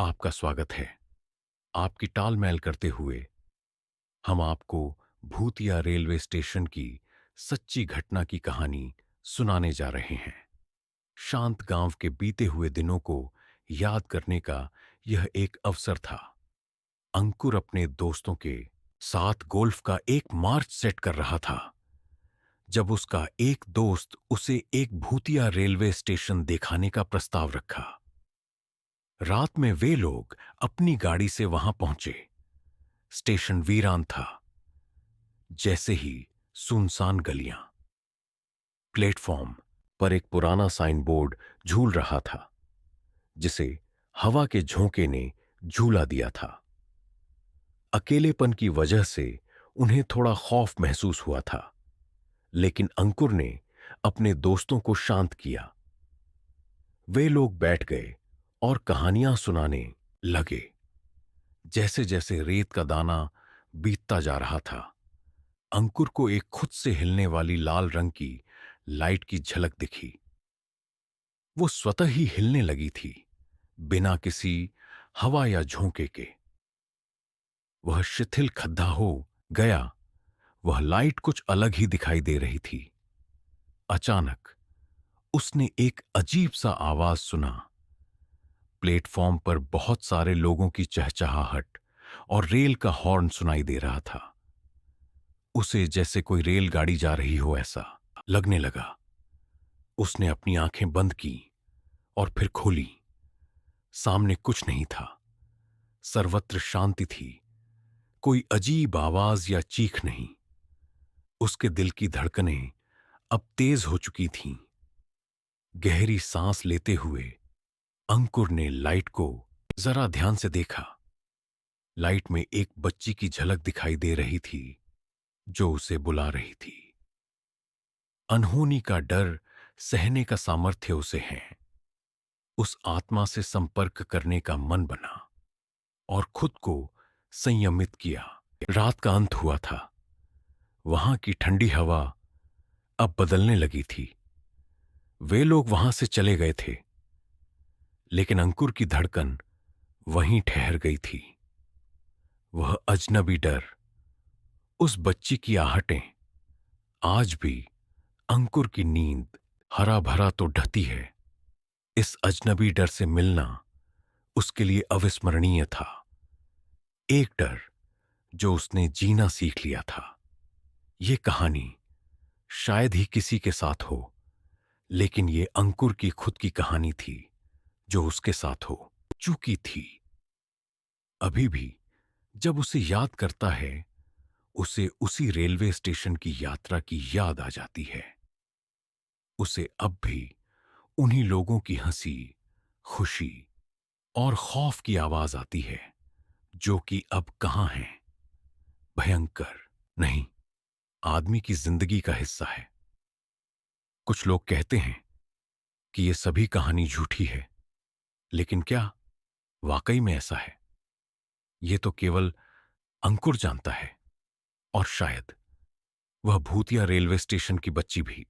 आपका स्वागत है। आपकी टाल-मैल करते हुए हम आपको भूतिया रेलवे स्टेशन की सच्ची घटना की कहानी सुनाने जा रहे हैं। शांत गांव के बीते हुए दिनों को याद करने का यह एक अवसर था। अंकुर अपने दोस्तों के साथ गोल्फ का एक मार्च सेट कर रहा था जब उसका एक दोस्त उसे एक भूतिया रेलवे स्टेशन दिखाने का प्रस्ताव रखा। रात में वे लोग अपनी गाड़ी से वहां पहुंचे। स्टेशन वीरान था, जैसे ही सुनसान गलियां। प्लेटफॉर्म पर एक पुराना साइन बोर्ड झूल रहा था, जिसे हवा के झोंके ने झूला दिया था। अकेलेपन की वजह से उन्हें थोड़ा खौफ महसूस हुआ था, लेकिन अंकुर ने अपने दोस्तों को शांत किया। वे लोग बैठ गए और कहानियां सुनाने लगे। जैसे जैसे रेत का दाना बीतता जा रहा था, अंकुर को एक खुद से हिलने वाली लाल रंग की लाइट की झलक दिखी। वो स्वतः ही हिलने लगी थी, बिना किसी हवा या झोंके के। वह शिथिल खड्डा हो गया। वह लाइट कुछ अलग ही दिखाई दे रही थी। अचानक उसने एक अजीब सा आवाज सुना। प्लेटफॉर्म पर बहुत सारे लोगों की चहचहाहट और रेल का हॉर्न सुनाई दे रहा था। उसे जैसे कोई रेलगाड़ी जा रही हो ऐसा लगने लगा। उसने अपनी आंखें बंद की और फिर खोली। सामने कुछ नहीं था। सर्वत्र शांति थी। कोई अजीब आवाज या चीख नहीं। उसके दिल की धड़कनें अब तेज हो चुकी थीं। गहरी सांस लेते हुए अंकुर ने लाइट को जरा ध्यान से देखा। लाइट में एक बच्ची की झलक दिखाई दे रही थी, जो उसे बुला रही थी। अनहोनी का डर सहने का सामर्थ्य उसे है। उस आत्मा से संपर्क करने का मन बना और खुद को संयमित किया। रात का अंत हुआ था। वहां की ठंडी हवा अब बदलने लगी थी। वे लोग वहां से चले गए थे, लेकिन अंकुर की धड़कन वहीं ठहर गई थी। वह अजनबी डर, उस बच्ची की आहटें, आज भी अंकुर की नींद हरा भरा तो ढहती है। इस अजनबी डर से मिलना उसके लिए अविस्मरणीय था। एक डर जो उसने जीना सीख लिया था। ये कहानी शायद ही किसी के साथ हो, लेकिन ये अंकुर की खुद की कहानी थी, जो उसके साथ हो चुकी थी। अभी भी जब उसे याद करता है, उसे उसी रेलवे स्टेशन की यात्रा की याद आ जाती है। उसे अब भी उन्हीं लोगों की हंसी, खुशी और खौफ की आवाज आती है, जो कि अब कहां है। भयंकर नहीं, आदमी की जिंदगी का हिस्सा है। कुछ लोग कहते हैं कि ये सभी कहानी झूठी है, लेकिन क्या वाकई में ऐसा है? ये तो केवल अंकुर जानता है, और शायद वह भूतिया रेलवे स्टेशन की बच्ची भी।